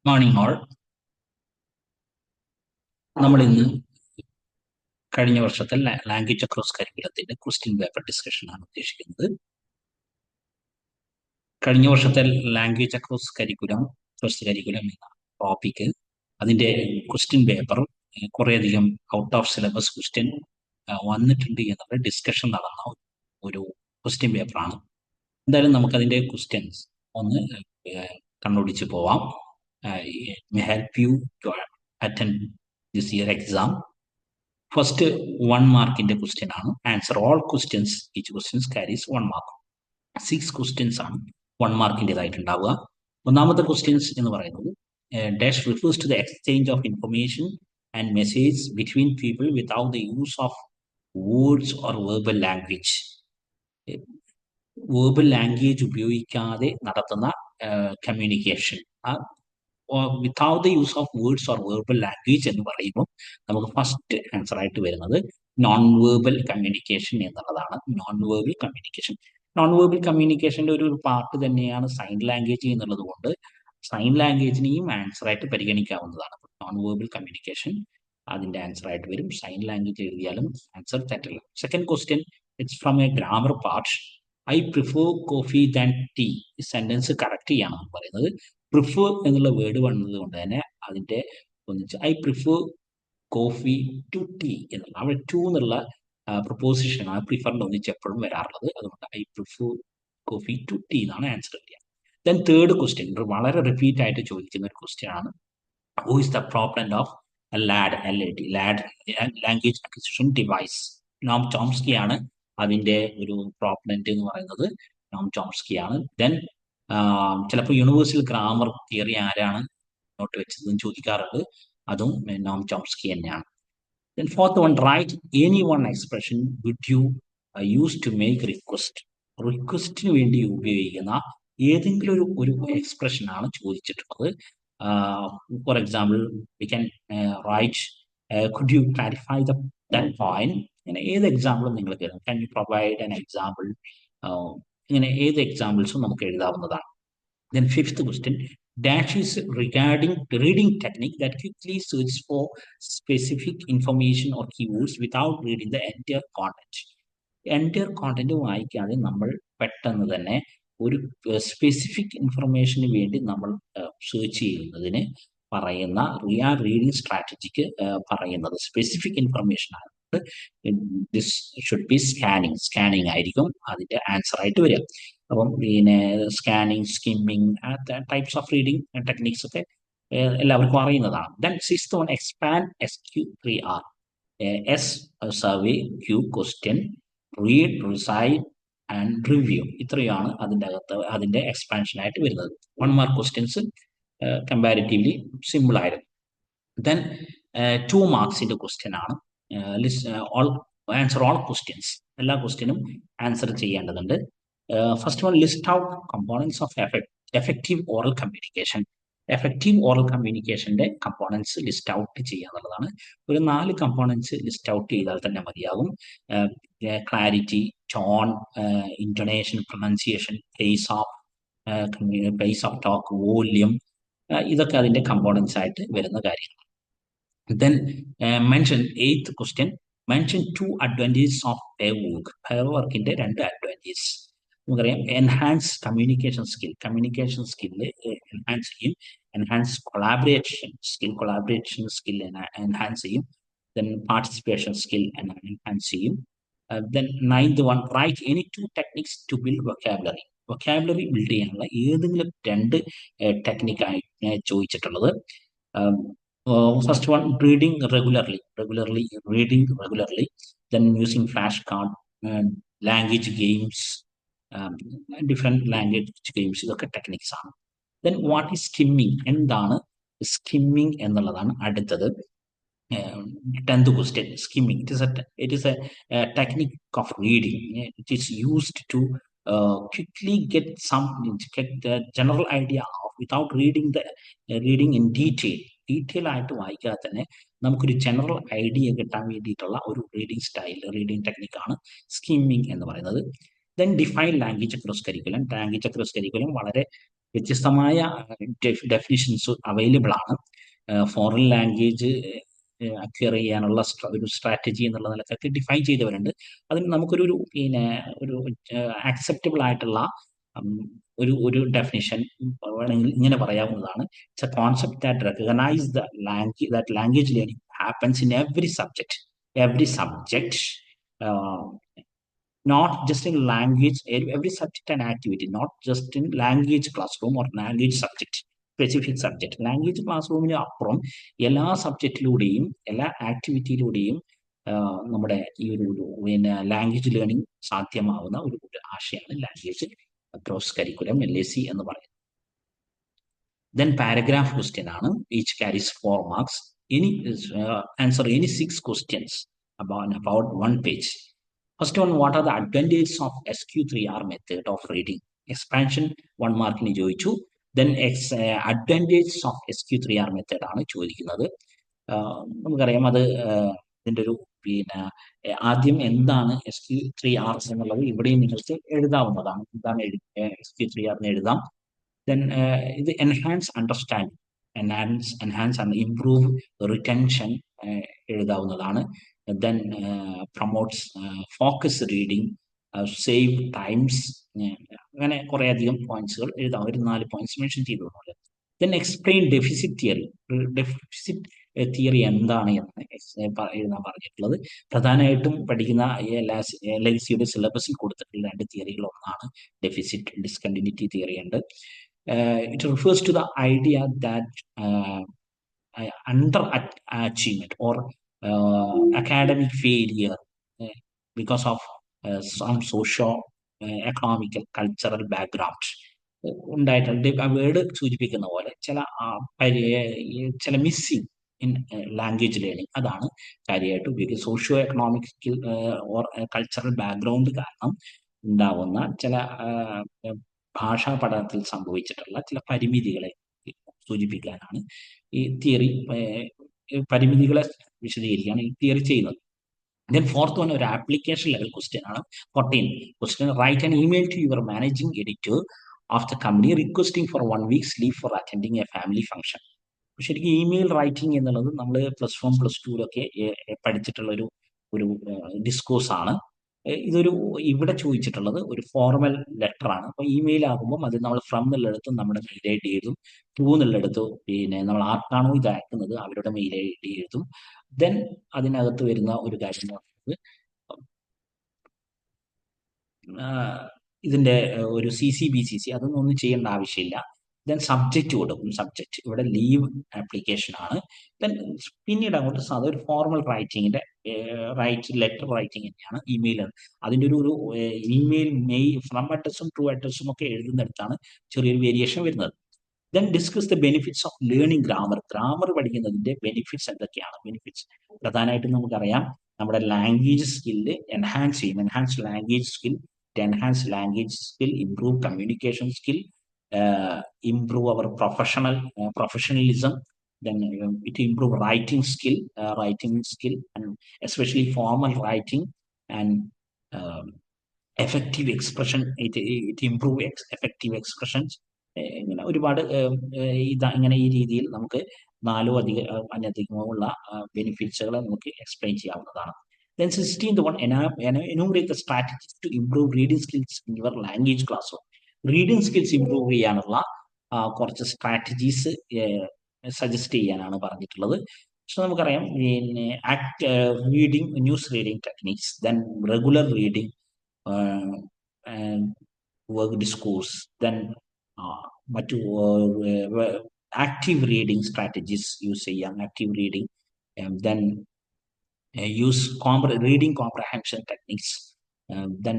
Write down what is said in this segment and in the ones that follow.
Morning all. നമ്മൾ ഇന്ന് കഴിഞ്ഞ വർഷത്തെ ലാംഗ്വേജ് അക്രോസ് കരിക്കുലത്തിന്റെ ക്വസ്റ്റ്യൻ പേപ്പർ ഡിസ്കഷൻ ആണ് ഉദ്ദേശിക്കുന്നത്. കഴിഞ്ഞ വർഷത്തെ ലാംഗ്വേജ് അക്രോസ് കരിക്കുലം എന്ന ടോപ്പിക്ക്, അതിന്റെ ക്വസ്റ്റ്യൻ പേപ്പർ കുറേയധികം ഔട്ട് ഓഫ് സിലബസ് ക്വസ്റ്റ്യൻ വന്നിട്ടുണ്ട് എന്നുള്ള ഡിസ്കഷൻ നടന്ന ഒരു ക്വസ്റ്റ്യൻ പേപ്പറാണ്. എന്തായാലും നമുക്കതിന്റെ ക്വസ്റ്റ്യൻസ് ഒന്ന് കണ്ണോടിച്ച് പോവാം. Help you to attend this year exam. First 1 മാർക്കിന്റെ ക്വസ്റ്റ്യൻ ആണ്. Answer all questions, each questions carries 1 mark. 6 questions ആണ് 1 മാർക്കിൻ്റെതായിട്ടുണ്ടാവുക. ഒന്നാമത്തെ ക്വസ്റ്റ്യൻസ് എന്ന് പറയുന്നത് dash refers to the exchange of information and message between people without the use of words or verbal language. Verbal language ഉപയോഗിക്കാതെ നടത്തുന്ന communication, without the use of words or verbal language എന്ന് പറയുമ്പോൾ നമുക്ക് first answer ആയിട്ട് വരുന്നത് non verbal communication എന്നുള്ളതാണ്. Non verbal കമ്മ്യൂണിക്കേഷന്റെ ഒരു part തന്നെയാണ് സൈൻ ലാംഗ്വേജ് എന്നുള്ളത് കൊണ്ട് സൈൻ ലാംഗ്വേജിനെയും ആൻസർ ആയിട്ട് പരിഗണിക്കാവുന്നതാണ്. നോൺ വെർബൽ കമ്മ്യൂണിക്കേഷൻ അതിന്റെ ആൻസർ ആയിട്ട് വരും. സൈൻ ലാംഗ്വേജ് എഴുതിയാലും ആൻസർ തെറ്റില്ല. Second question, it's from a grammar part. I prefer coffee than tea. ഈ സെന്റൻസ് കറക്റ്റ് ചെയ്യാനാണ് പറയുന്നത്. പ്രിഫർ എന്നുള്ള വേർഡ് വന്നത് കൊണ്ട് തന്നെ അതിന്റെ ഒന്നിച്ച് I prefer coffee to tea എന്നുള്ള അവിടെ ടു എന്നുള്ള പ്രൊപ്പോസിഷൻ ആണ് പ്രിഫറിന്റെ ഒന്നിച്ച് എപ്പോഴും വരാറുള്ളത്. അതുകൊണ്ട് I prefer coffee to tea എന്നാണ് ആൻസർ വരിക. ദെൻ തേർഡ് ക്വസ്റ്റ്യൻ വളരെ റിപ്പീറ്റ് ആയിട്ട് ചോദിക്കുന്ന ഒരു ക്വസ്റ്റ്യൻ ആണ്. Who is the proponent of LAD, language acquisition device? Noam Chomsky ആണ് അതിന്റെ ഒരു പ്രോപ്പനന്റ് എന്ന് പറയുന്നത്. നോം ചോംസ്കി ആണ്. ദെൻ ചിലപ്പോൾ യൂണിവേഴ്സൽ ഗ്രാമർ തിയറി ആരാണ് നോട്ട് വെച്ചതെന്ന് ചോദിക്കാറുണ്ട്. അതും നോം ചോംസ്കി തന്നെയാണ്. Then fourth one, write any one expression would you use to make request. റിക്വസ്റ്റിന് വേണ്ടി ഉപയോഗിക്കുന്ന ഏതെങ്കിലും ഒരു എക്സ്പ്രഷൻ ആണ് ചോദിച്ചിട്ടുള്ളത്. For example we can write could you clarify that point. ഇങ്ങനെ ഏത് എക്സാമ്പിളും നിങ്ങൾ തരും. Can you provide an example? ഇങ്ങനെ ഏത് എക്സാമ്പിൾസും നമുക്ക് എഴുതാവുന്നതാണ്. Then fifth question, dash is regarding reading technique that quickly searches for specific information or keywords without reading the entire content. Entire content വായിക്കാതെ നമ്മൾ പെട്ടെന്ന് തന്നെ ഒരു സ്പെസിഫിക് ഇൻഫർമേഷന് വേണ്ടി നമ്മൾ സെർച്ച് ചെയ്യുന്നതിന് പറയുന്ന റീഡിംഗ് സ്ട്രാറ്റജിക്ക് പറയുന്നത് സ്പെസിഫിക് ഇൻഫർമേഷൻ ആണ്. ദിസ് ഷുഡ് ബി സ്കാനിങ് ആയിരിക്കും അതിന്റെ ആൻസർ ആയിട്ട് വരിക. അപ്പം പിന്നെ scanning, skimming, types of reading techniques ഒക്കെ എല്ലാവർക്കും അറിയുന്നതാണ്. Then sixth one, expand SQ3R. S survey, Q question, read, reside and review. ഇത്രയാണ് അതിൻ്റെ അകത്ത് അതിന്റെ എക്സ്പാൻഷൻ ആയിട്ട് വരുന്നത്. 1 മാർക്ക് ക്വസ്റ്റ്യൻസ് കമ്പാരിറ്റീവ്ലി സിമ്പിൾ ആയിരുന്നു. ദെൻ 2 മാർക്സിന്റെ ക്വസ്റ്റ്യൻ ആണ്. Answer all questions. എല്ലാ ക്വസ്റ്റ്യനും ആൻസർ ചെയ്യേണ്ടതുണ്ട്. First one, list out components of effective oral communication. Effective oral കമ്മ്യൂണിക്കേഷന്റെ കമ്പോണൻസ് ലിസ്റ്റ് ഔട്ട് ചെയ്യുക എന്നുള്ളതാണ്. ഒരു 4 കമ്പോണൻസ് ലിസ്റ്റ് ഔട്ട് ചെയ്താൽ തന്നെ മതിയാകും. Clarity, tone, intonation, pronunciation, pace of talk, volume, ഇതൊക്കെ അതിന്റെ കമ്പോണൻസ് ആയിട്ട് വരുന്ന കാര്യങ്ങളാണ്. Then mention 8th question, mention 2 advantages of pair work. Pair വർക്കിന്റെ 2 അഡ്വാൻറ്റേജസ് നമുക്കറിയാം. എൻഹാൻസ് കമ്മ്യൂണിക്കേഷൻ സ്കില്ല് എൻഹാൻസ് ചെയ്യും. എൻഹാൻസ് കൊളാബറേഷൻ സ്കിൽ എൻഹാൻസ് ചെയ്യും. ദെൻ പാർട്ടിസിപ്പേഷൻ സ്കിൽ എൻഹാൻസ് ചെയ്യും. Then 9th one, write any 2 techniques to build vocabulary build ചെയ്യാനുള്ള ഏതെങ്കിലും 2 ടെക്നിക്കായി ചോദിച്ചിട്ടുള്ളത്. First one, reading regularly, then using flash card, language games, different language games, ഇതൊക്കെ techniques ആണ്. Then what is skimming, എന്താണ് skimming എന്നുള്ളതാണ് അടുത്തത്. 10th question, skimming it is a technique of reading. It is used to quickly get the general idea of without reading in detail ആയിട്ട് വായിക്കാതെ തന്നെ നമുക്കൊരു general idea കിട്ടാൻ വേണ്ടിയിട്ടുള്ള ഒരു റീഡിംഗ് ടെക്നിക്കാണ് സ്കിമ്മിങ് എന്ന് പറയുന്നത്. Then define language across curriculum. വളരെ വ്യത്യസ്തമായ ഡെഫിനിഷൻസ് അവൈലബിൾ ആണ്. ഫോറിൻ ലാംഗ്വേജ് അക്വയർ ചെയ്യാനുള്ള ഒരു സ്ട്രാറ്റജി എന്നുള്ള നിലക്കൊക്കെ ഡിഫൈൻ ചെയ്തവരുണ്ട്. അതിന് നമുക്കൊരു പിന്നെ ഒരു ആക്സെപ്റ്റബിൾ ആയിട്ടുള്ള ഉം, ഒരു ഡെഫിനിഷൻ വേണമെങ്കിൽ ഇങ്ങനെ പറയാവുന്നതാണ്. It's a concept that recognise that language learning happens in every subject, not just in language, every subject and activity, not just in language classroom or language subject, specific subject. Language class റൂമിന് അപ്പുറം എല്ലാ സബ്ജക്റ്റിലൂടെയും എല്ലാ ആക്ടിവിറ്റിയിലൂടെയും നമ്മുടെ ഈ ഒരു പിന്നെ language learning സാധ്യമാവുന്ന ഒരു ആശയമാണ് ലാംഗ്വേജ് ക്രോസ് കരിക്കുലം LAC എന്ന് പറയുന്നത്. ദെൻ പാരഗ്രാഫ് ക്വസ്റ്റ്യൻ ആണ്. Each carries 4 marks. Answer any 6 questions about 1 page. First one, what are the advantages of SQ3R method of reading? Expansion 1 മാർക്കിന് ചോദിച്ചു. Then advantages of SQ3R method ആണ് ചോദിക്കുന്നത്. നമുക്കറിയാം അത് ഇതിൻ്റെ ഒരു പിന്നെ ആദ്യം എന്താണ് SQ3R എന്നുള്ളത് ഇവിടെയും നിങ്ങൾക്ക് എഴുതാവുന്നതാണ്. എന്താണ് SQ3R എന്ന് എഴുതാം. ദെൻ ഇത് enhance understanding, enhance and improve retention എഴുതാവുന്നതാണ്. Then promotes focus reading, save times, അങ്ങനെ കുറേ അധികം പോയിന്റ്സുകൾ എഴുതാം. ഒരു 4 പോയിന്റ്സ് മെൻഷൻ ചെയ്തതുപോലെ. Then explain deficit theory. Deficit theory എന്താണ് എന്ന് എഴുതാൻ പറഞ്ഞിട്ടുള്ളത്. പ്രധാനമായിട്ടും പഠിക്കുന്ന LICയുടെ സിലബസിൽ കൊടുത്തിട്ടുള്ള 2 തിയറികൾ ഒന്നാണ് ഡെഫിസിറ്റ് ഡിസ്കണ്ടിന്യൂറ്റി തിയറി ഉണ്ട്. It refers to the idea that underachievement or academic failure because of some socio-economical cultural background ഉണ്ടായിട്ടുണ്ട്. ആ വേർഡ് സൂചിപ്പിക്കുന്ന പോലെ ചില മിസ്സിങ് ഇൻ ലാംഗ്വേജ് ലേണിംഗ്, അതാണ് കാര്യമായിട്ട് ഉപയോഗിക്കുന്നത്. Socio economic or cultural background കാരണം ഉണ്ടാവുന്ന ചില ഭാഷാ പഠനത്തിൽ സംഭവിച്ചിട്ടുള്ള ചില പരിമിതികളെ സൂചിപ്പിക്കാനാണ് ഈ തിയറി, പരിമിതികളെ വിശദീകരിക്കുകയാണ് ഈ തിയറി ചെയ്യുന്നത്. ദെൻ ഫോർത്ത് വൺ ഒരു ആപ്ലിക്കേഷൻ ലെവൽ ക്വസ്റ്റ്യൻ ആണ്. 14 question, write an email to your managing editor of the company requesting for 1 week's leave for attending a family function. ശരിക്കും ഇമെയിൽ റൈറ്റിംഗ് എന്നുള്ളത് നമ്മൾ +1 +2 പഠിച്ചിട്ടുള്ള ഒരു ഡിസ്കോഴ്സ് ആണ്. ഇതൊരു ഇവിടെ ചോദിച്ചിട്ടുള്ളത് ഒരു ഫോർമൽ ലെറ്റർ ആണ്. അപ്പോൾ ഇമെയിൽ ആകുമ്പോൾ അത് നമ്മൾ ഫ്രം എന്നുള്ളിടത്ത് നമ്മുടെ മെയിൽ ID എഴുതും, ടു എന്നുള്ളിടത്ത് പിന്നെ നമ്മൾ ആർക്കാണോ ഇത് അയക്കുന്നത് അവരുടെ മെയിൽ ID എഴുതും. ദെൻ അതിനകത്ത് വരുന്ന ഒരു കാര്യം എന്ന് പറയുന്നത് ഇതിൻ്റെ ഒരു CC/BCC അതൊന്നും ഒന്നും ചെയ്യേണ്ട ആവശ്യമില്ല. ദെൻ സബ്ജക്റ്റ് കൊടുക്കും. സബ്ജക്റ്റ് ഇവിടെ ലീവ് ആപ്ലിക്കേഷൻ ആണ്. ദെൻ പിന്നീട് അങ്ങോട്ട് ഒരു ഫോർമൽ റൈറ്റിങ്ങിന്റെ ലെറ്റർ റൈറ്റിംഗ് തന്നെയാണ് ഇമെയിൽ. അതിൻ്റെ ഒരു ഇമെയിൽ ഫ്രം അഡ്രസ്സും ട്രൂ അഡ്രസ്സും ഒക്കെ എഴുതുന്നിടത്താണ് ചെറിയൊരു വേരിയേഷൻ വരുന്നത്. Then discuss the benefits of learning grammar. Grammar പഠിക്കുന്നതിന്റെ ബെനിഫിറ്റ്സ് എന്തൊക്കെയാണ്? ബെനിഫിറ്റ്സ് പ്രധാനമായിട്ടും നമുക്കറിയാം നമ്മുടെ ലാംഗ്വേജ് സ്കില്ല് എൻഹാൻസ് ചെയ്യും. Enhance language skill, improve communication skill, improve our professionalism. Then it improve writing skill, and especially formal writing and effective expression. It improve effective expressions. ഇങ്ങനെ ഒരുപാട് ഇങ്ങനെ ഈ രീതിയിൽ നമുക്ക് 4 അധികമോ ഉള്ള ബെനിഫിറ്റ്സുകൾ നമുക്ക് എക്സ്പ്ലെയിൻ ചെയ്യാവുന്നതാണ്. Then 16th one, enumerate the strategies to improve reading skills in your language classroom. Reading skills improve ചെയ്യാനുള്ള കുറച്ച് സ്ട്രാറ്റജീസ് സജസ്റ്റ് ചെയ്യാനാണ് പറഞ്ഞിട്ടുള്ളത്. പക്ഷെ നമുക്കറിയാം പിന്നെ reading, news reading techniques, then regular reading, work discourse, then മറ്റു ആക്റ്റീവ് റീഡിങ് സ്ട്രാറ്റജീസ് യൂസ് ചെയ്യാം. Active reading, then use reading comprehension techniques, then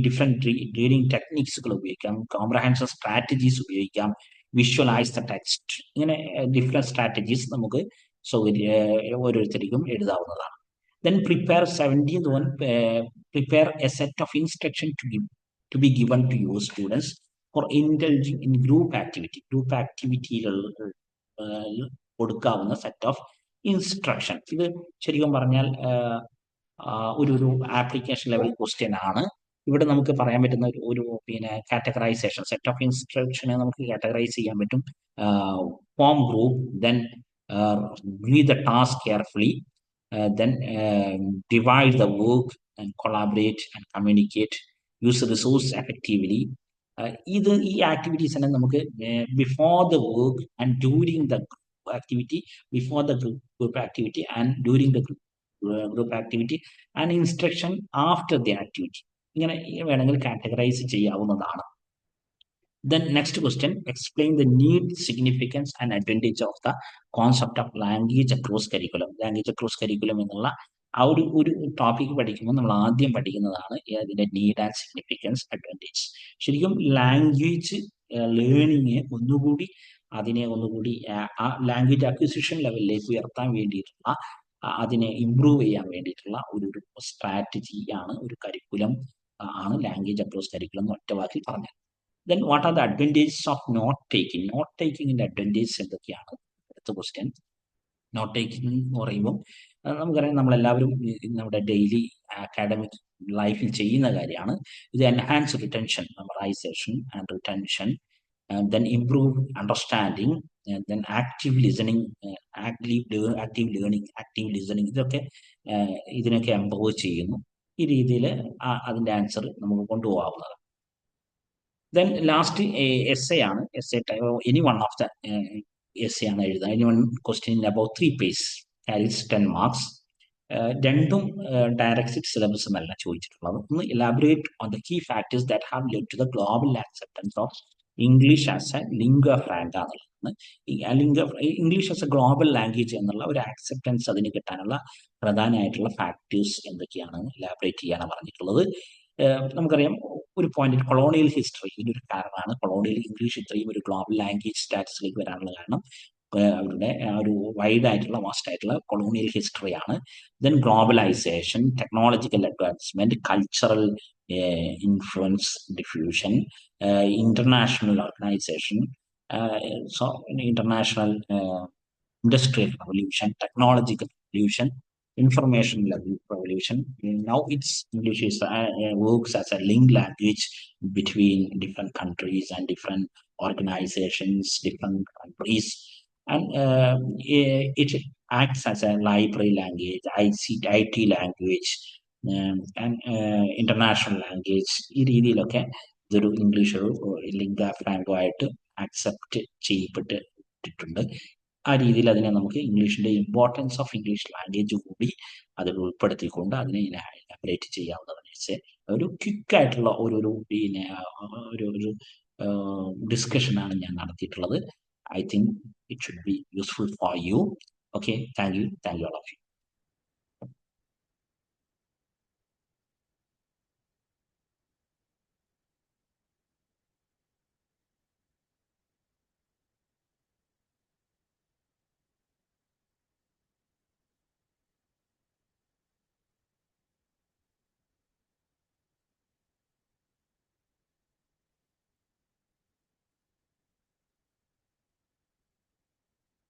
different reading ടെക്നിക്സുകൾ ഉപയോഗിക്കാം, കോംപ്രഹെൻഷൻ സ്ട്രാറ്റജീസ് ഉപയോഗിക്കാം, വിഷ്വലൈസ് ദ ടെക്സ്റ്റ്. ഇങ്ങനെ ഡിഫറെൻറ്റ് സ്ട്രാറ്റജീസ് നമുക്ക് ഓരോരുത്തർക്കും എഴുതാവുന്നതാണ്. Then prepare 17th one, prepare a set of instruction to be given to your students for indulging in group ആക്ടിവിറ്റികൾ കൊടുക്കാവുന്ന set of instruction. ഇത് ശരിക്കും പറഞ്ഞാൽ ഒരു ആപ്ലിക്കേഷൻ ലെവൽ ക്വസ്റ്റ്യൻ ആണ്. ഇവിടെ നമുക്ക് പറയാൻ പറ്റുന്ന ഒരു പിന്നെ കാറ്റഗറൈസേഷൻ, സെറ്റ് ഓഫ് ഇൻസ്ട്രക്ഷനെ നമുക്ക് കാറ്റഗറൈസ് ചെയ്യാൻ പറ്റും. Form group, then read the task carefully, then divide the work and collaborate and communicate, use resource effectively. ഈ ആക്ടിവിറ്റീസിനെ നമുക്ക് before the work and during the activity, before the group activity and during the group activity and instruction after the activity, ഇങ്ങനെ വേണമെങ്കിൽ categorise ചെയ്യാവുന്നതാണ്. Then next question, explain the need, significance and advantage of the concept of language across curriculum. Language across curriculum എന്നുള്ള ആ ഒരു topic പഠിക്കുമ്പോൾ നമ്മൾ ആദ്യം പഠിക്കുന്നതാണ് അതിന്റെ നീഡ് ആൻഡ് സിഗ്നിഫിക്കൻസ്, അഡ്വാൻറ്റേജ്. ശരിക്കും ലാംഗ്വേജ് ലേണിങ് ഒന്നുകൂടി അതിനെ ഒന്നുകൂടി ആ ലാംഗ്വേജ് അക്വിസിഷൻ ലെവലിലേക്ക് ഉയർത്താൻ വേണ്ടിയിട്ടുള്ള, അതിനെ ഇംപ്രൂവ് ചെയ്യാൻ വേണ്ടിയിട്ടുള്ള ഒരു സ്ട്രാറ്റജിയാണ്, ഒരു കരിക്കുലം ആണ് ലാംഗ്വേജ് അക്രോസ് കരിക്കുലം എന്ന് ഒറ്റ വാക്കിൽ പറഞ്ഞത്. Then what are the advantages of note taking? Note taking ന്റെ അഡ്വാൻറ്റേജ് എന്തൊക്കെയാണ്? അടുത്ത ക്വസ്റ്റ്യൻ. നോട്ട് ടേക്കിംഗ് എന്ന് പറയുമ്പോൾ നമുക്കറിയാം, നമ്മളെല്ലാവരും നമ്മുടെ ഡെയിലി അക്കാഡമിക് ലൈഫിൽ ചെയ്യുന്ന കാര്യമാണ്. ഇത് enhance retention, memorisation and retention, then improve understanding, then active listening, active learning, active listening, ഇതൊക്കെ ഇതിനൊക്കെ എംപവർ ചെയ്യുന്നു. ഈ രീതിയിൽ അതിൻ്റെ ആൻസർ നമുക്ക് കൊണ്ടുപോകാവുന്നതാണ്. ദെൻ ലാസ്റ്റ് എസ് എ ആണ്. S A any one of the S A ആണ് എഴുതുക. Any one question in about 3 pages carries 10 marks. രണ്ടും ഡയറക്റ്റ് സിലബസ് എന്നല്ല ചോദിച്ചിട്ടുള്ളത്. ഒന്ന്, elaborate on the key factors that have led to the global acceptance of English as a lingua franca എന്നുള്ളതാണ്. English as a global language എന്നുള്ള ഒരു acceptance അതിന് കിട്ടാനുള്ള പ്രധാനമായിട്ടുള്ള ഫാക്ടേഴ്സ് എന്തൊക്കെയാണ് എലാബറേറ്റ് ചെയ്യാനാണ് പറഞ്ഞിട്ടുള്ളത്. നമുക്കറിയാം, ഒരു പോയിന്റ് കൊളോണിയൽ ഹിസ്റ്ററി ഇതിനൊരു കാരണമാണ്. കൊളോണിയൽ ഇംഗ്ലീഷ് ഇത്രയും ഒരു ഗ്ലോബൽ ലാംഗ്വേജ് സ്റ്റാറ്റസിലേക്ക് വരാനുള്ള കാരണം അവരുടെ ഒരു വൈഡ് ആയിട്ടുള്ള വാസ്റ്റ് ആയിട്ടുള്ള കൊളോണിയൽ ഹിസ്റ്ററിയാണ്. Then globalisation, technological advancement, cultural influence diffusion, international organisation, so international industrial revolution, technological revolution, information revolution. Now it's English is works as a link language between different countries and different organizations, different countries, and it acts as a library language, IT language, and international language. ഈ രീതിയിലൊക്കെ ഇതൊരു English ഒരു ലിംഗ Franco ആയിട്ട് accept ചെയ്യപ്പെട്ടിട്ടുണ്ട്. ആ രീതിയിൽ അതിനെ നമുക്ക് ഇംഗ്ലീഷിന്റെ ഇമ്പോർട്ടൻസ് ഓഫ് ഇംഗ്ലീഷ് ലാംഗ്വേജ് കൂടി അതിൽ ഉൾപ്പെടുത്തിക്കൊണ്ട് അതിനെ എലാബറേറ്റ് ചെയ്യാവുന്നതാണ്. ഒരു ക്വിക്ക് ആയിട്ടുള്ള പിന്നെ ഒരു ഡിസ്കഷനാണ് ഞാൻ നടത്തിയിട്ടുള്ളത്. I think it should be useful for you. Okay, thank you all of U.